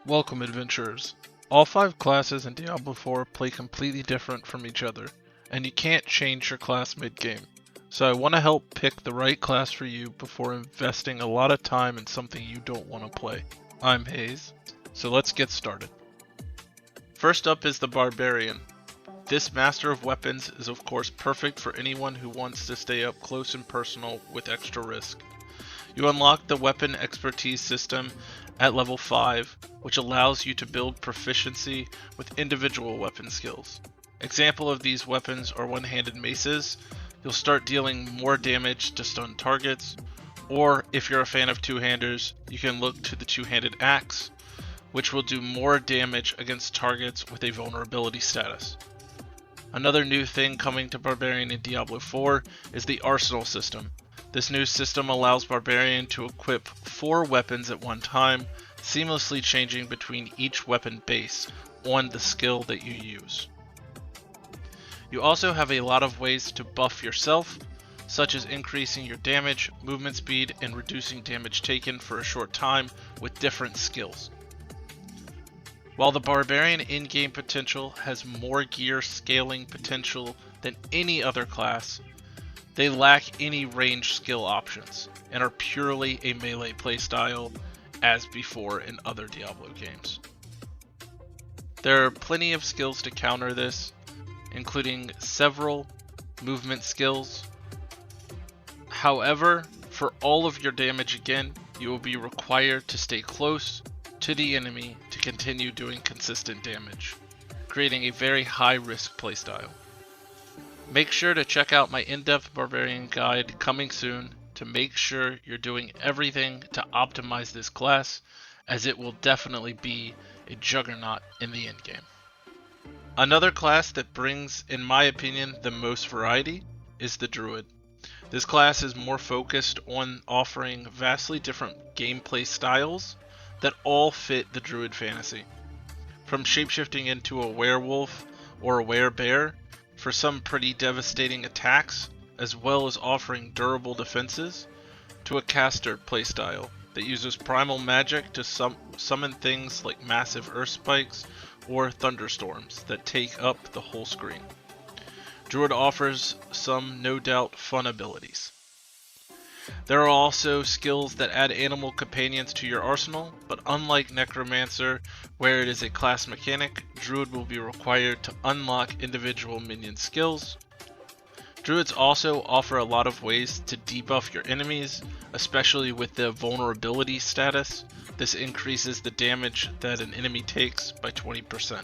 Welcome, adventurers. All 5 classes in Diablo 4 play completely different from each other, and you can't change your class mid-game. So I want to help pick the right class for you before investing a lot of time in something you don't want to play. I'm Hayes, so let's get started. First up is the Barbarian. This Master of Weapons is of course perfect for anyone who wants to stay up close and personal with extra risk. You unlock the Weapon Expertise system at level 5, which allows you to build proficiency with individual weapon skills. Example of these weapons are one-handed maces. You'll start dealing more damage to stun targets, or if you're a fan of two-handers, you can look to the two-handed axe, which will do more damage against targets with a vulnerability status. Another new thing coming to Barbarian in Diablo 4 is the Arsenal system. This new system allows Barbarian to equip 4 weapons at one time, seamlessly changing between each weapon base on the skill that you use. You also have a lot of ways to buff yourself, such as increasing your damage, movement speed, and reducing damage taken for a short time with different skills. While the Barbarian in-game potential has more gear scaling potential than any other class, they lack any range skill options and are purely a melee playstyle as before in other Diablo games. There are plenty of skills to counter this, including several movement skills. However, for all of your damage again, you will be required to stay close to the enemy to continue doing consistent damage, creating a very high risk playstyle. Make sure to check out my in-depth Barbarian guide coming soon to make sure you're doing everything to optimize this class, as it will definitely be a juggernaut in the endgame. Another class that brings, in my opinion, the most variety is the Druid. This class is more focused on offering vastly different gameplay styles that all fit the Druid fantasy. From shapeshifting into a werewolf or a werebear for some pretty devastating attacks, as well as offering durable defenses, to a caster playstyle that uses primal magic to summon things like massive earth spikes or thunderstorms that take up the whole screen. Druid offers some no doubt fun abilities. There are also skills that add animal companions to your arsenal, but unlike Necromancer, where it is a class mechanic, Druid will be required to unlock individual minion skills. Druids also offer a lot of ways to debuff your enemies, especially with the vulnerability status. This increases the damage that an enemy takes by 20%.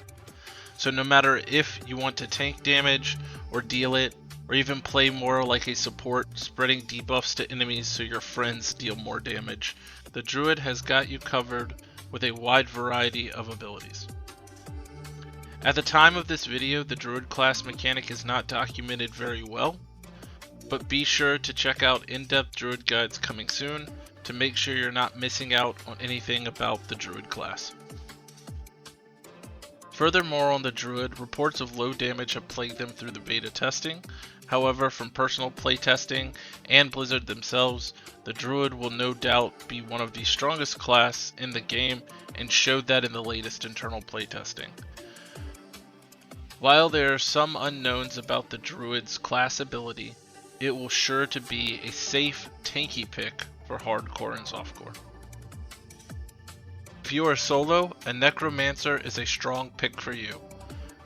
So no matter if you want to tank damage or deal it, or even play more like a support, spreading debuffs to enemies so your friends deal more damage, the Druid has got you covered with a wide variety of abilities. At the time of this video, the Druid class mechanic is not documented very well, but be sure to check out in-depth Druid guides coming soon to make sure you're not missing out on anything about the Druid class. Furthermore, on the Druid, reports of low damage have plagued them through the beta testing. However, from personal playtesting and Blizzard themselves, the Druid will no doubt be one of the strongest class in the game and showed that in the latest internal playtesting. While there are some unknowns about the Druid's class ability, it will sure to be a safe, tanky pick for hardcore and softcore. If you are solo, a Necromancer is a strong pick for you,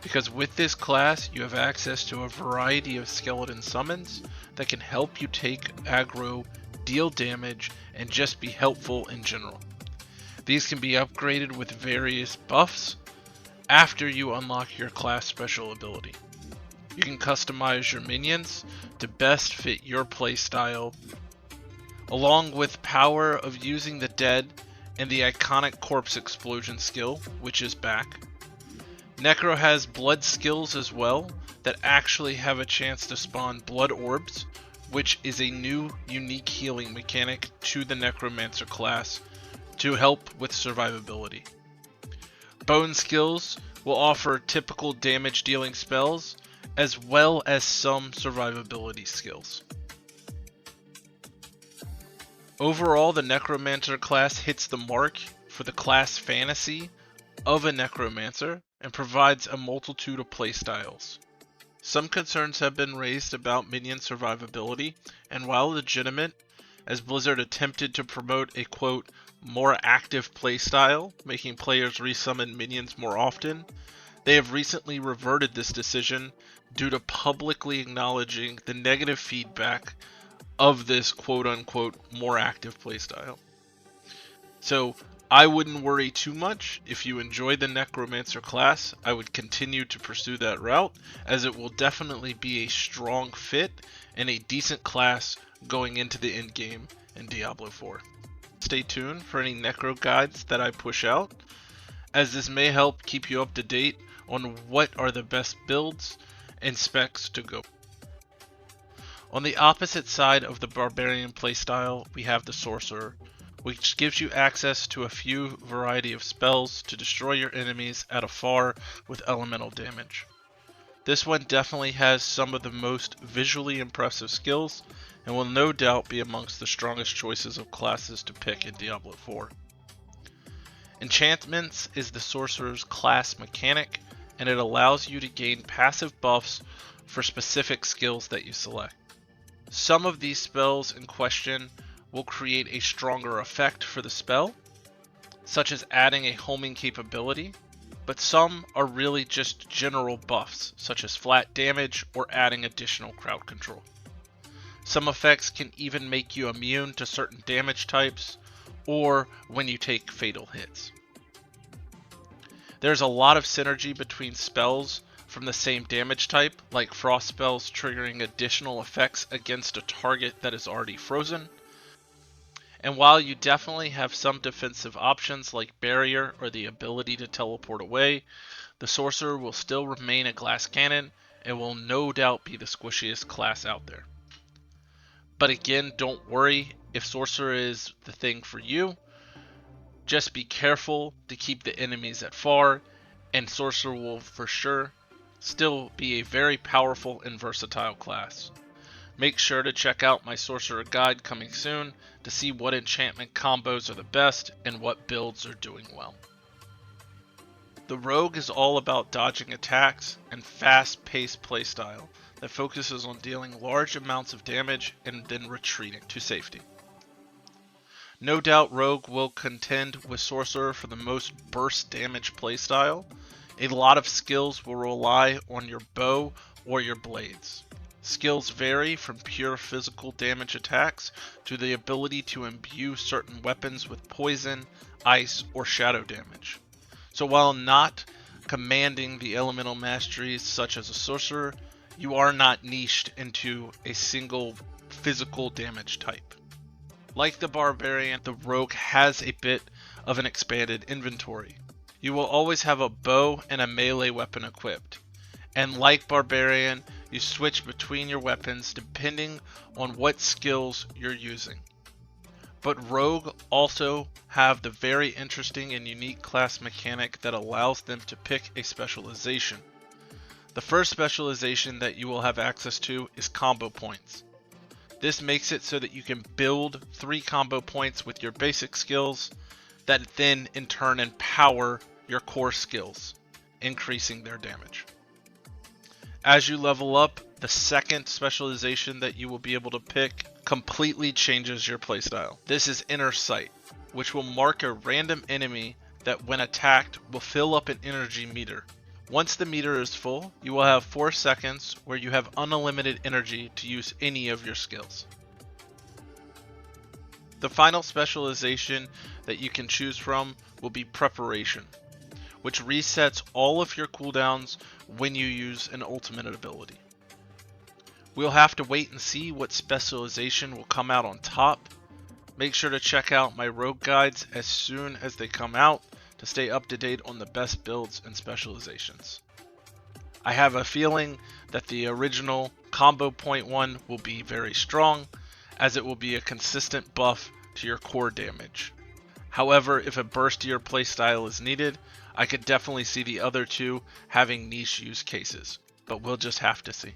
because with this class you have access to a variety of skeleton summons that can help you take aggro, deal damage, and just be helpful in general. These can be upgraded with various buffs after you unlock your class special ability. You can customize your minions to best fit your playstyle, along with power of using the dead and the iconic corpse explosion skill, which is back. Necro has blood skills as well that actually have a chance to spawn blood orbs, which is a new unique healing mechanic to the Necromancer class to help with survivability. Bone skills will offer typical damage dealing spells as well as some survivability skills. Overall, the Necromancer class hits the mark for the class fantasy of a necromancer and provides a multitude of playstyles. Some concerns have been raised about minion survivability, and while legitimate, as Blizzard attempted to promote a quote, more active playstyle, making players resummon minions more often, they have recently reverted this decision due to publicly acknowledging the negative feedback of this quote unquote more active playstyle. So I wouldn't worry too much. If you enjoy the Necromancer class, I would continue to pursue that route, as it will definitely be a strong fit and a decent class going into the end game in Diablo 4. Stay tuned for any Necro guides that I push out, as this may help keep you up to date on what are the best builds and specs to go. On the opposite side of the Barbarian playstyle, we have the Sorcerer, which gives you access to a few variety of spells to destroy your enemies at afar with elemental damage. This one definitely has some of the most visually impressive skills and will no doubt be amongst the strongest choices of classes to pick in Diablo 4. Enchantments is the Sorcerer's class mechanic, and it allows you to gain passive buffs for specific skills that you select. Some of these spells in question will create a stronger effect for the spell, such as adding a homing capability, but some are really just general buffs, such as flat damage or adding additional crowd control. Some effects can even make you immune to certain damage types, or when you take fatal hits. There's a lot of synergy between spells from the same damage type, like frost spells triggering additional effects against a target that is already frozen. And while you definitely have some defensive options like barrier or the ability to teleport away, the Sorcerer will still remain a glass cannon and will no doubt be the squishiest class out there. But again, don't worry if Sorcerer is the thing for you. Just be careful to keep the enemies at far, and Sorcerer will for sure still be a very powerful and versatile class. Make sure to check out my Sorcerer guide coming soon to see what enchantment combos are the best and what builds are doing well. The Rogue is all about dodging attacks and fast-paced playstyle that focuses on dealing large amounts of damage and then retreating to safety. No doubt Rogue will contend with Sorcerer for the most burst damage playstyle. A lot of skills will rely on your bow or your blades. Skills vary from pure physical damage attacks to the ability to imbue certain weapons with poison, ice, or shadow damage. So while not commanding the elemental masteries such as a sorcerer, you are not niched into a single physical damage type. Like the Barbarian, the Rogue has a bit of an expanded inventory. You will always have a bow and a melee weapon equipped. And like Barbarian, you switch between your weapons depending on what skills you're using. But Rogue also have the very interesting and unique class mechanic that allows them to pick a specialization. The first specialization that you will have access to is combo points. This makes it so that you can build 3 combo points with your basic skills that then in turn empower your core skills, increasing their damage. As you level up, the second specialization that you will be able to pick completely changes your playstyle. This is Inner Sight, which will mark a random enemy that when attacked will fill up an energy meter. Once the meter is full, you will have 4 seconds where you have unlimited energy to use any of your skills. The final specialization that you can choose from will be Preparation, which resets all of your cooldowns when you use an ultimate ability. We'll have to wait and see what specialization will come out on top. Make sure to check out my Rogue guides as soon as they come out to stay up to date on the best builds and specializations. I have a feeling that the original combo point one will be very strong, as it will be a consistent buff to your core damage. However, if a burstier playstyle is needed, I could definitely see the other two having niche use cases, but we'll just have to see.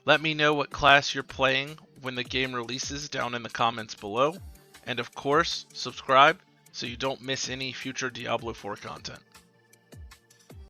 Let me know what class you're playing when the game releases down in the comments below, and of course, subscribe so you don't miss any future Diablo 4 content.